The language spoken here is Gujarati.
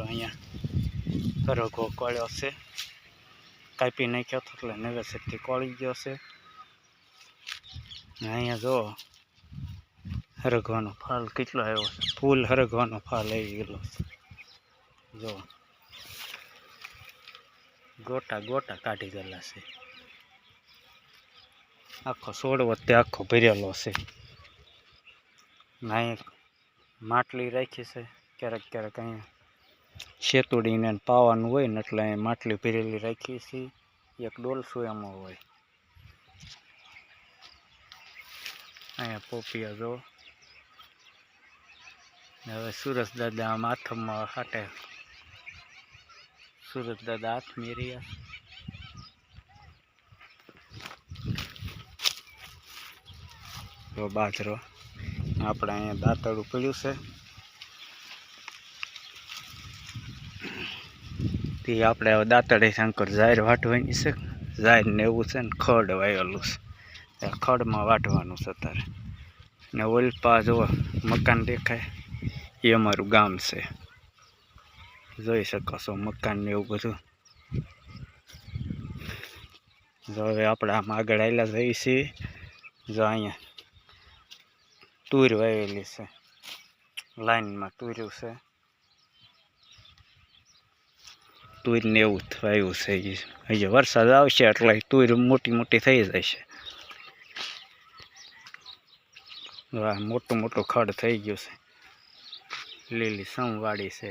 અહીંયા હરગવો કોળ્યો છે, કાપી નાખ્યો હતો એટલે નવેસરથી કોળી ગયો છે. ને અહીંયા જો હરગવાનો ફાલ કેટલો આવ્યો છે, ફૂલ હરગવાનો ફાલ આવી ગયેલો છે. જો ગોટા ગોટા કાઢી ગયેલા છે, આખો છોડવો તે આખો ભરેલો છે. અહીંયા માટલી રાખી છે, ક્યારેક ક્યારેક અહીંયા શેતુડીને પાવાનું હોય ને એટલે અહીં માટલી ભરેલી રાખી છે. એક ડોલસું એમાં હોય. અહીંયા પોપિયા જો હવે સુરજ દાદા આમ હાથમાં હાટે, સુરજ દાદા હાથ મેર્યા. જો બાજરો આપણે અહીંયા દાંતરડું પડ્યું છે, તે આપણે હવે દાંતડે શંકર જાહેર વાટવાની છે. જાહેર ને એવું છે ને ખડ વાયેલું છે, ખડમાં વાટવાનું છે અત્યારે. ને ઓલપા જો મકાન દેખાય એ અમારું ગામ છે, જોઈ શકો છો મકાન ને એવું બધું. જો હવે આપણે આમ આગળ આવેલા જઈએ છીએ. જો અહીંયા તુર વાવેલી છે, લાઈનમાં તુર્યું છે, તુર ને એવું વાવ્યું છે. હજી વરસાદ આવશે એટલે તુર મોટી મોટી થઈ જશે. મોટું મોટું ખડ થઈ ગયું છે, લીલી સમવાડી છે.